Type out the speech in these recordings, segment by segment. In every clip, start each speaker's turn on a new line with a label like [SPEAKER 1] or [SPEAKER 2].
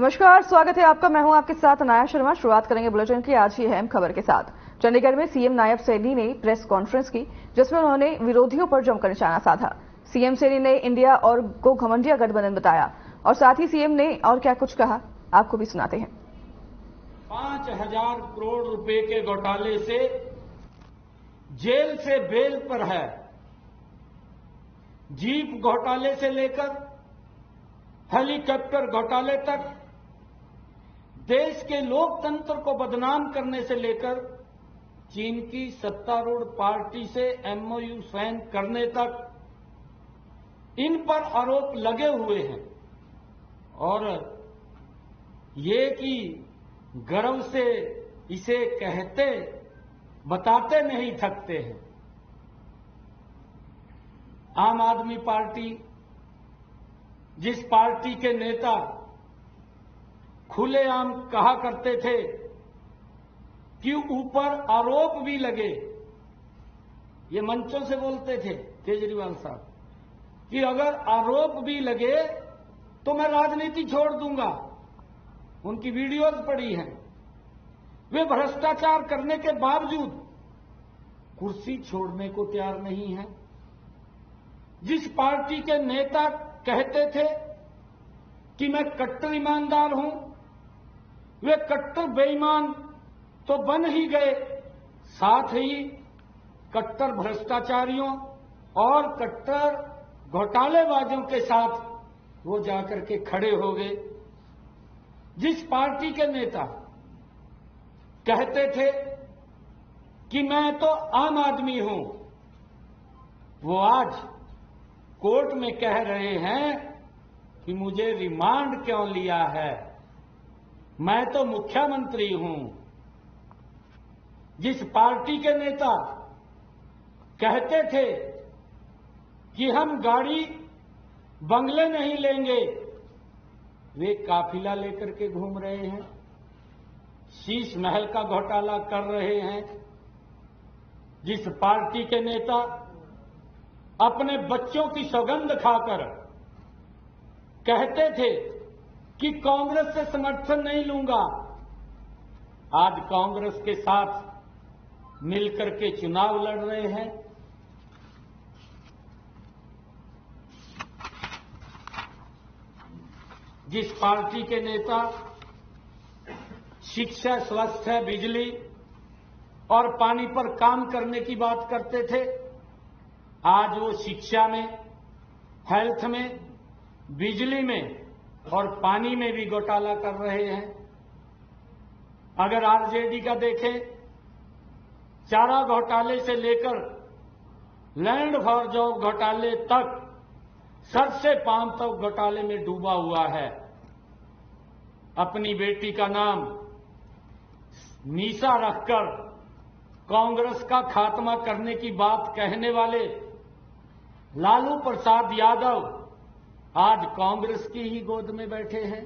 [SPEAKER 1] नमस्कार, स्वागत है आपका। मैं हूं आपके साथ अनाया शर्मा। शुरुआत करेंगे बुलेटिन की आज की अहम खबर के साथ। चंडीगढ़ में सीएम नायब सैनी ने प्रेस कॉन्फ्रेंस की, जिसमें उन्होंने विरोधियों पर जमकर निशाना साधा। सीएम सैनी ने इंडिया और को घमंडिया गठबंधन बताया और साथ ही सीएम ने और क्या कुछ कहा, आपको भी सुनाते हैं।
[SPEAKER 2] 5,000 करोड़ रुपए के घोटाले से जेल से बेल पर है। जीप घोटाले से लेकर हेलीकॉप्टर घोटाले तक, देश के लोकतंत्र को बदनाम करने से लेकर चीन की सत्तारूढ़ पार्टी से एमओयू साइन करने तक इन पर आरोप लगे हुए हैं और ये कि गर्व से इसे कहते बताते नहीं थकते हैं। आम आदमी पार्टी, जिस पार्टी के नेता खुलेआम कहा करते थे कि ऊपर आरोप भी लगे, ये मंचों से बोलते थे केजरीवाल साहब कि अगर आरोप भी लगे तो मैं राजनीति छोड़ दूंगा। उनकी वीडियोज पड़ी हैं। वे भ्रष्टाचार करने के बावजूद कुर्सी छोड़ने को तैयार नहीं हैं। जिस पार्टी के नेता कहते थे कि मैं कट्टर ईमानदार हूं, वे कट्टर बेईमान तो बन ही गए, साथ ही कट्टर भ्रष्टाचारियों और कट्टर घोटालेबाजों के साथ वो जाकर के खड़े हो गए। जिस पार्टी के नेता कहते थे कि मैं तो आम आदमी हूं, वो आज कोर्ट में कह रहे हैं कि मुझे रिमांड क्यों लिया है, मैं तो मुख्यमंत्री हूं। जिस पार्टी के नेता कहते थे कि हम गाड़ी बंगले नहीं लेंगे, वे काफिला लेकर के घूम रहे हैं, शीश महल का घोटाला कर रहे हैं। जिस पार्टी के नेता अपने बच्चों की सौगंध खाकर कहते थे कि कांग्रेस से समर्थन नहीं लूंगा, आज कांग्रेस के साथ मिलकर के चुनाव लड़ रहे हैं। जिस पार्टी के नेता शिक्षा, स्वास्थ्य, बिजली और पानी पर काम करने की बात करते थे, आज वो शिक्षा में, हेल्थ में, बिजली में और पानी में भी घोटाला कर रहे हैं। अगर आरजेडी का देखें, चारा घोटाले से लेकर लैंड फॉर जॉब घोटाले तक सर से पांव तक घोटाले में डूबा हुआ है। अपनी बेटी का नाम मीसा रखकर कांग्रेस का खात्मा करने की बात कहने वाले लालू प्रसाद यादव आज कांग्रेस की ही गोद में बैठे हैं।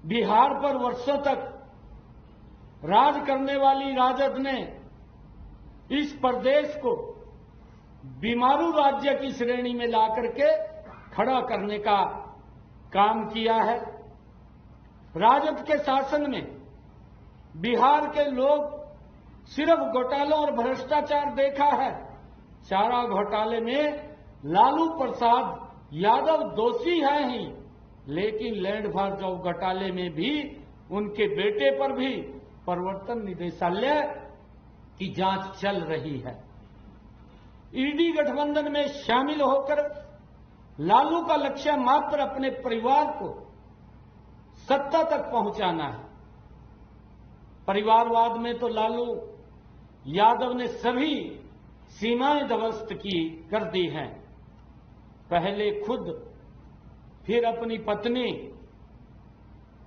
[SPEAKER 2] बिहार पर वर्षों तक राज करने वाली राजद ने इस प्रदेश को बीमारू राज्य की श्रेणी में लाकर के खड़ा करने का काम किया है। राजद के शासन में बिहार के लोग सिर्फ घोटालों और भ्रष्टाचार देखा है। चारा घोटाले में लालू प्रसाद यादव दोषी हैं ही, लेकिन लैंड फॉर जॉब घोटाले में भी उनके बेटे पर भी प्रवर्तन निदेशालय की जांच चल रही है। ईडी गठबंधन में शामिल होकर लालू का लक्ष्य मात्र अपने परिवार को सत्ता तक पहुंचाना है। परिवारवाद में तो लालू यादव ने सभी सीमाएं ध्वस्त कर दी हैं। पहले खुद, फिर अपनी पत्नी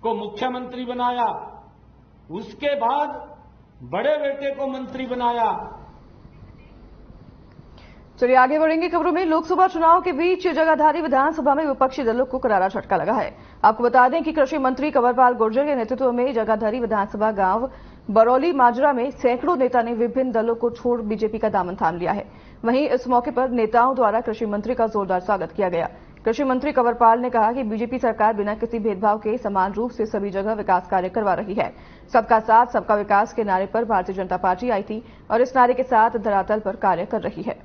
[SPEAKER 2] को मुख्यमंत्री बनाया, उसके बाद बड़े बेटे को मंत्री बनाया।
[SPEAKER 1] चलिए आगे बढ़ेंगे खबरों में। लोकसभा चुनाव के बीच जगाधरी विधानसभा में विपक्षी दलों को करारा झटका लगा है। आपको बता दें कि कृषि मंत्री कंवरपाल गुर्जर के नेतृत्व में जगाधरी विधानसभा गांव बरौली माजरा में सैकड़ों नेता ने विभिन्न दलों को छोड़ बीजेपी का दामन थाम लिया है। वहीं इस मौके पर नेताओं द्वारा कृषि मंत्री का जोरदार स्वागत किया गया। कृषि मंत्री कंवरपाल ने कहा कि बीजेपी सरकार बिना किसी भेदभाव के समान रूप से सभी जगह विकास कार्य करवा रही है। सबका साथ सबका विकास के नारे पर भारतीय जनता पार्टी आई थी और इस नारे के साथ धरातल पर कार्य कर रही है।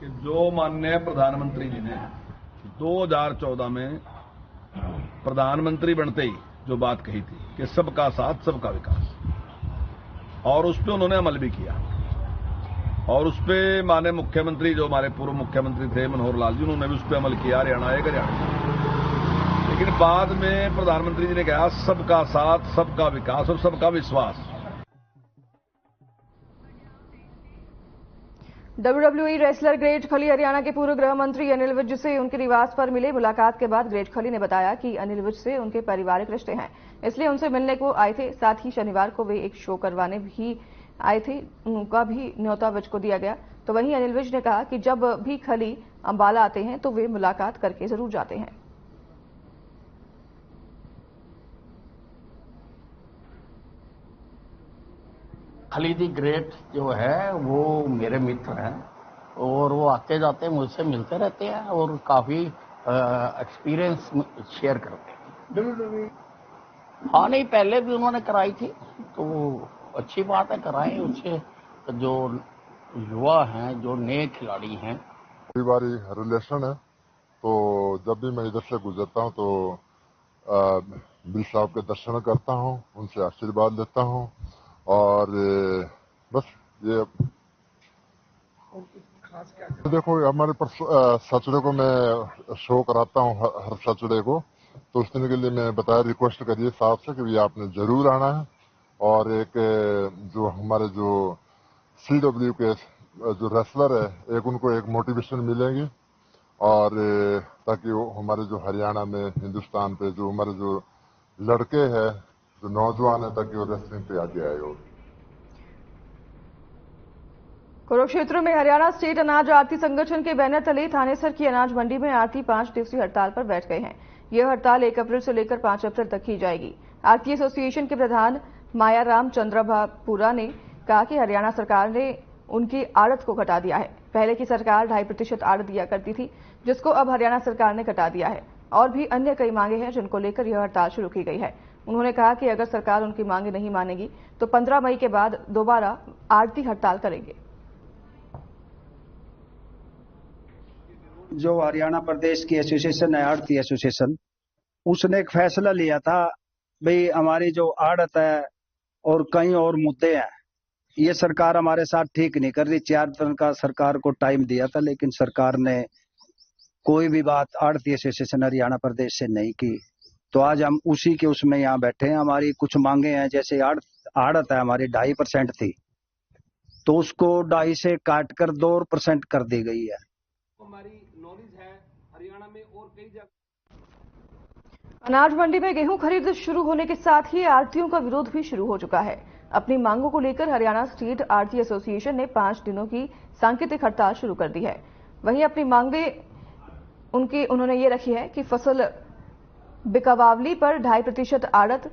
[SPEAKER 3] जो माननीय प्रधानमंत्री जी ने 2014 में प्रधानमंत्री बनते ही जो बात कही थी कि सबका साथ सबका विकास, और उस पर उन्होंने अमल भी किया। और उस पर माननीय मुख्यमंत्री जो हमारे पूर्व मुख्यमंत्री थे मनोहर लाल जी, उन्होंने भी उस पर अमल किया, हरियाणा एक हरियाणा। लेकिन बाद में प्रधानमंत्री जी ने कहा सबका साथ सबका विकास और सबका विश्वास।
[SPEAKER 1] WWE रेसलर ग्रेट खली हरियाणा के पूर्व गृह मंत्री अनिल विज से उनके निवास पर मिले। मुलाकात के बाद ग्रेट खली ने बताया कि अनिल विज से उनके पारिवारिक रिश्ते हैं, इसलिए उनसे मिलने को आए थे। साथ ही शनिवार को वे एक शो करवाने भी आए थे, उनका भी न्योता विज को दिया गया। तो वहीं अनिल विज ने कहा कि जब भी खली अंबाला आते हैं तो वे मुलाकात करके जरूर जाते हैं।
[SPEAKER 4] खलीदी ग्रेट जो है वो मेरे मित्र हैं और वो आते जाते मुझसे मिलते रहते हैं और काफी एक्सपीरियंस शेयर करते हैं। हाँ नहीं, पहले भी उन्होंने कराई थी तो अच्छी बात है, कराएं। उससे जो युवा हैं, जो नए खिलाड़ी हैं,
[SPEAKER 5] पारिवारिक रिलेशन है। तो जब भी मैं इधर से गुजरता हूँ तो बिल साहब के दर्शन करता हूँ, उनसे आशीर्वाद लेता हूँ। और बस ये देखो, हमारे पर सैटरडे को मैं शो कराता हूँ, हर सैटरडे को। तो उस दिन के लिए मैं बताया, रिक्वेस्ट करिए साहब से कि भैया आपने जरूर आना है। और एक जो हमारे जो CW के जो रेसलर है, एक उनको एक मोटिवेशन मिलेगी। और ताकि वो हमारे जो हरियाणा में, हिंदुस्तान पे जो हमारे जो लड़के हैं, जो नौजवान है, ताकि वो रेसलिंग पे आगे आए हो।
[SPEAKER 1] कुरुक्षेत्र में हरियाणा स्टेट अनाज आढ़ती संगठन के बैनर तले थानेसर की अनाज मंडी में आढ़ती 5 दिवसीय हड़ताल पर बैठ गए हैं। यह हड़ताल 1 अप्रैल से लेकर 5 अप्रैल तक की जाएगी। आढ़ती एसोसिएशन के प्रधान मायाराम चंद्रभापुरा ने कहा कि हरियाणा सरकार ने उनकी आड़त को घटा दिया है। पहले की सरकार 2.5% आड़त दिया करती थी, जिसको अब हरियाणा सरकार ने घटा दिया है। और भी अन्य कई मांगे हैं जिनको लेकर यह हड़ताल शुरू की गई है। उन्होंने कहा कि अगर सरकार उनकी मांगे नहीं मानेगी तो 15 मई के बाद दोबारा आढ़ती हड़ताल करेंगे।
[SPEAKER 6] जो हरियाणा प्रदेश की एसोसिएशन है, आढ़ती एसोसिएशन, उसने एक फैसला लिया था, भाई हमारी जो आड़त है और कई और मुद्दे हैं, ये सरकार हमारे साथ ठीक नहीं कर रही। 4 दिन का सरकार को टाइम दिया था, लेकिन सरकार ने कोई भी बात आढ़ती एसोसिएशन हरियाणा प्रदेश से नहीं की। तो आज हम उसी के उसमें यहाँ बैठे हैं। हमारी कुछ मांगे हैं, जैसे आड़त है हमारी 2.5% थी, तो उसको 2.5 से काट कर 2% कर दी गई है।
[SPEAKER 2] हमारी नॉलेज है हरियाणा में और कई जगह
[SPEAKER 1] अनाज मंडी में गेहूं खरीद शुरू होने के साथ ही आढ़तियों का विरोध भी शुरू हो चुका है। अपनी मांगों को लेकर हरियाणा स्टेट आढ़ती एसोसिएशन ने 5 दिनों की सांकेतिक हड़ताल शुरू कर दी है। वहीं अपनी मांगे उन्होंने ये रखी है कि फसल बिकावावली पर 2.5% आड़त,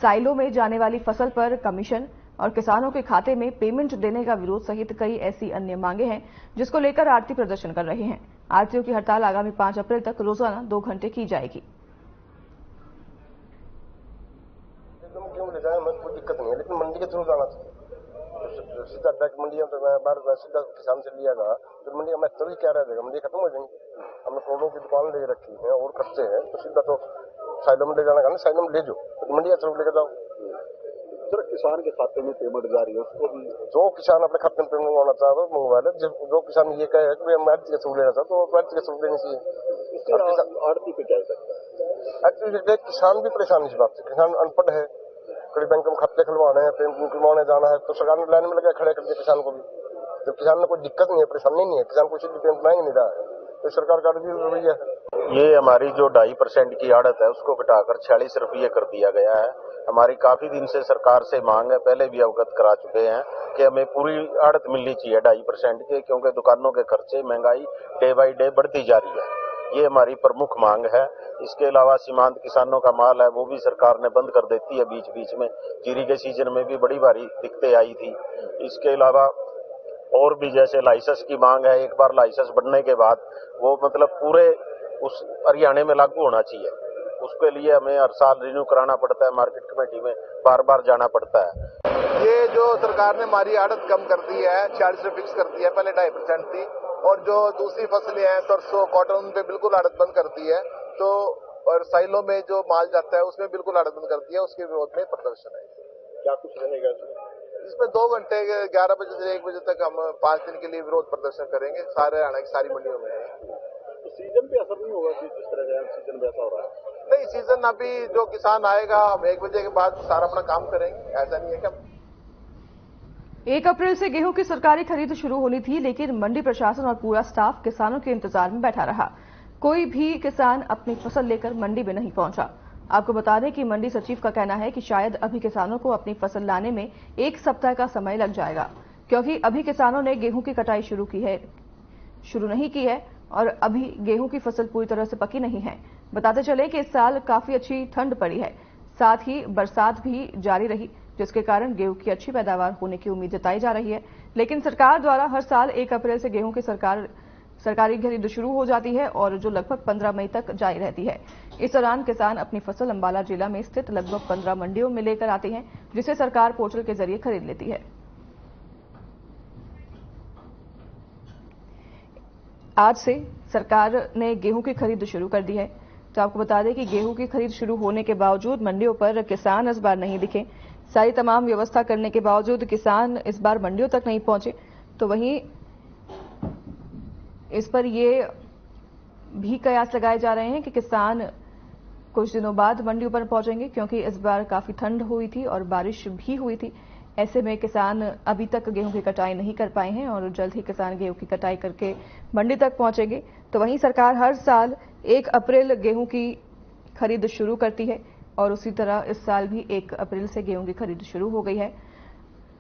[SPEAKER 1] साइलो में जाने वाली फसल पर कमीशन और किसानों के खाते में पेमेंट देने का विरोध सहित कई ऐसी अन्य मांगे हैं जिसको लेकर आढ़ती प्रदर्शन कर रहे हैं। आढ़तियों की हड़ताल आगामी 5 अप्रैल तक रोजाना 2 घंटे की जाएगी।
[SPEAKER 7] क्यों ले जाए, कोई दिक्कत नहीं है, लेकिन मंडी के थ्रू जाना चाहिए। सीधा डायरेक्ट मंडी में तो मैं बार सीधा किसान से लियागा, फिर मंडी में तभी क्या रह जाएगा, मंडी खत्म हो जाएंगे। हमने करोड़ों की दुकान ले रखी है और खर्चे हैं, तो सीधा तो साइलो में ले जाना का, साइलो में ले जाओ, तो मंडी के थ्रू लेकर जाओ।
[SPEAKER 8] सिर्फ किसान के खाते में पेमेंट जा रही है, उसको भी
[SPEAKER 7] जो किसान अपने खाते में पेमेंट मंगवाना चाहता है मंगवा ले। जो किसान ये कहे कि हम आढ़ती के थ्रू लेना चाहते तो आढ़ती के थ्रू लेनी चाहिए।
[SPEAKER 8] आढ़ती पे क्या सकता है।
[SPEAKER 7] एक्चुअली किसान भी परेशान इस बात से, किसान अनपढ़ है, कड़ी बैंक में खाते खुलवाने हैं, पेमेंट खुलवाने जाना है, तो सरकार ने लाइन में लगा खड़े कर दिया किसान को भी। जब किसान में कोई दिक्कत नहीं है, परेशानी नहीं है, किसान को सीधी पेमेंट मांग नहीं रहा है, तो सरकार का भी रवैया है।
[SPEAKER 8] ये हमारी जो 2.5% की आड़त है उसको घटाकर 46 रुपये कर दिया गया है। हमारी काफी दिन से सरकार से मांग है, पहले भी अवगत करा चुके हैं कि हमें पूरी आड़त मिलनी चाहिए 2.5% के, क्योंकि दुकानों के खर्चे, महंगाई डे बाई डे बढ़ती जा रही है। ये हमारी प्रमुख मांग है। इसके अलावा सीमांत किसानों का माल है वो भी सरकार ने बंद कर देती है बीच बीच में। जीरी के सीजन में भी बड़ी भारी दिक्कतें आई थी। इसके अलावा और भी जैसे लाइसेंस की मांग है, एक बार लाइसेंस बनने के बाद वो मतलब पूरे उस हरियाणा में लागू होना चाहिए। उसके लिए हमें हर साल रिन्यू कराना पड़ता है, मार्केट कमेटी में बार बार जाना पड़ता है।
[SPEAKER 9] ये जो सरकार ने हमारी आड़त कम कर दी है, 40 से फिक्स कर दी है, पहले 2.5% थी, और जो दूसरी फसलें हैं सरसों कॉटन उन पे बिल्कुल आड़त बंद कर दी है। तो और साइलों में जो माल जाता है उसमें बिल्कुल आड़त बंद कर दी है। उसके विरोध में प्रदर्शन है।
[SPEAKER 7] क्या कुछ रहेगा
[SPEAKER 9] इसमें 2 घंटे 11 बजे से 1 बजे तक हम 5 दिन के लिए विरोध प्रदर्शन करेंगे सारे हरियाणा की सारी मंडियों में।
[SPEAKER 7] तो सीजन पे असर नहीं होगा कि जिस तरह से सीजन वैसा हो रहा है?
[SPEAKER 9] नहीं, सीजन अभी जो किसान आएगा हम 1 बजे के बाद सारा अपना काम करेंगे। ऐसा नहीं है कि हम
[SPEAKER 1] 1 अप्रैल से गेहूं की सरकारी खरीद शुरू होनी थी, लेकिन मंडी प्रशासन और पूरा स्टाफ किसानों के इंतजार में बैठा रहा। कोई भी किसान अपनी फसल लेकर मंडी में नहीं पहुंचा। आपको बता दें कि मंडी सचिव का कहना है कि शायद अभी किसानों को अपनी फसल लाने में 1 सप्ताह का समय लग जाएगा, क्योंकि अभी किसानों ने गेहूं की कटाई शुरू नहीं की है और अभी गेहूं की फसल पूरी तरह से पकी नहीं है। बताते चले कि इस साल काफी अच्छी ठंड पड़ी है, साथ ही बरसात भी जारी रही, जिसके कारण गेहूं की अच्छी पैदावार होने की उम्मीद जताई जा रही है। लेकिन सरकार द्वारा हर साल 1 अप्रैल से गेहूं की सरकारी खरीद शुरू हो जाती है और जो लगभग 15 मई तक जारी रहती है। इस दौरान किसान अपनी फसल अंबाला जिला में स्थित लगभग 15 मंडियों में लेकर आते हैं, जिसे सरकार पोर्टल के जरिए खरीद लेती है। आज से सरकार ने गेहूं की खरीद शुरू कर दी है। तो आपको बता दें कि गेहूं की खरीद शुरू होने के बावजूद मंडियों पर किसान इस बार नहीं दिखे। सारी तमाम व्यवस्था करने के बावजूद किसान इस बार मंडियों तक नहीं पहुंचे। तो वहीं इस पर ये भी कयास लगाए जा रहे हैं कि किसान कुछ दिनों बाद मंडियों पर पहुंचेंगे, क्योंकि इस बार काफी ठंड हुई थी और बारिश भी हुई थी। ऐसे में किसान अभी तक गेहूं की कटाई नहीं कर पाए हैं और जल्द ही किसान गेहूं की कटाई करके मंडी तक पहुंचेंगे। तो वहीं सरकार हर साल 1 अप्रैल गेहूं की खरीद शुरू करती है और उसी तरह इस साल भी 1 अप्रैल से गेहूं की खरीद शुरू हो गई है।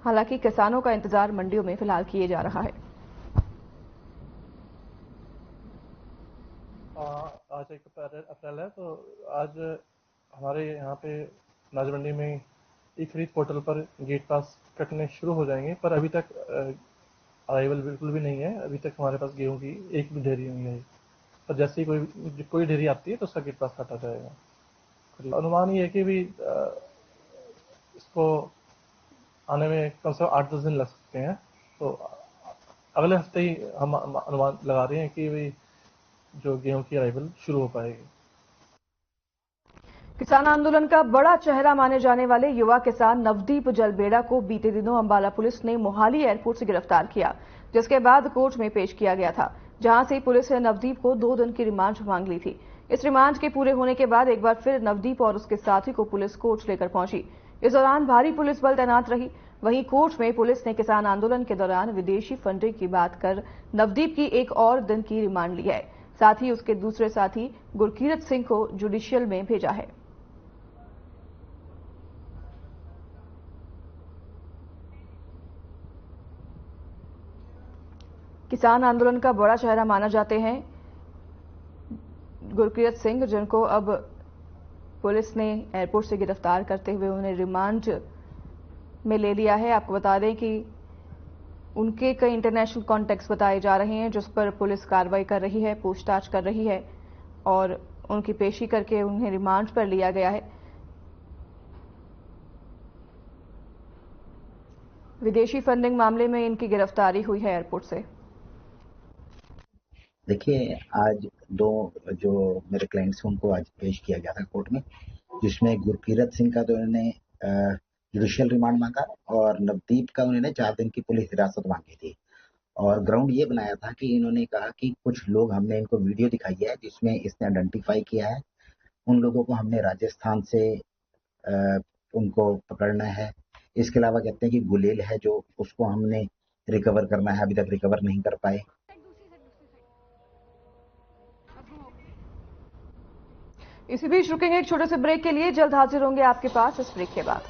[SPEAKER 1] हालांकि किसानों का इंतजार मंडियों में फिलहाल किए जा रहा है।
[SPEAKER 10] आज 1 अप्रैल है, तो आज हमारे यहाँ पे अनाज मंडी में ई-खरीद पोर्टल पर गेट पास कटने शुरू हो जाएंगे, पर अभी तक अराइवल बिल्कुल भी नहीं है। अभी तक हमारे पास गेहूं की एक भी ढेरी नहीं है, पर जैसे ही कोई ढेरी आती है तो उसका गेट पास काटा जाएगा। अनुमान ये है कि भी इसको आने में कम से कम 8-10 दिन लग सकते हैं। तो अगले हफ्ते ही हम अनुमान लगा रहे हैं कि भी जो गेहूं की अराइवल शुरू हो पाएगी।
[SPEAKER 1] किसान आंदोलन का बड़ा चेहरा माने जाने वाले युवा किसान नवदीप जलबेड़ा को बीते दिनों अंबाला पुलिस ने मोहाली एयरपोर्ट से गिरफ्तार किया, जिसके बाद कोर्ट में पेश किया गया था, जहां से पुलिस ने नवदीप को 2 दिन की रिमांड मांग ली थी। इस रिमांड के पूरे होने के बाद एक बार फिर नवदीप और उसके साथी को पुलिस कोर्ट लेकर पहुंची। इस दौरान भारी पुलिस बल तैनात रही। वहीं कोर्ट में पुलिस ने किसान आंदोलन के दौरान विदेशी फंडिंग की बात कर नवदीप की 1 और दिन की रिमांड ली है। साथ ही उसके दूसरे साथी गुरकीरत सिंह को जुडिशियल में भेजा है। किसान आंदोलन का बड़ा चेहरा माना जाते हैं गुरकीरत सिंह, जिनको अब पुलिस ने एयरपोर्ट से गिरफ्तार करते हुए उन्हें रिमांड में ले लिया है। आपको बता दें कि उनके कई इंटरनेशनल कॉन्टैक्ट्स बताए जा रहे हैं, जिस पर पुलिस कार्रवाई कर रही है, पूछताछ कर रही है और उनकी पेशी करके उन्हें रिमांड पर लिया गया है। विदेशी फंडिंग मामले में इनकी गिरफ्तारी हुई है एयरपोर्ट से।
[SPEAKER 11] देखिए, आज 2 जो मेरे क्लाइंट्स हैं उनको आज पेश किया गया था कोर्ट में, जिसमें गुरकीरत सिंह का तो उन्होंने जुडिशियल रिमांड मांगा और नवदीप का उन्होंने 4 दिन की पुलिस हिरासत मांगी थी। और ग्राउंड ये बनाया था कि इन्होंने कहा कि कुछ लोग, हमने इनको वीडियो दिखाई है जिसमें इसने आइडेंटिफाई किया है, उन लोगों को हमने राजस्थान से उनको पकड़ना है। इसके अलावा कहते हैं कि गुलेल है जो उसको हमने रिकवर करना है, अभी तक रिकवर नहीं कर पाए।
[SPEAKER 1] इसी बीच रुकेंगे एक छोटे से ब्रेक के लिए, जल्द हाजिर होंगे आपके पास इस ब्रेक के बाद।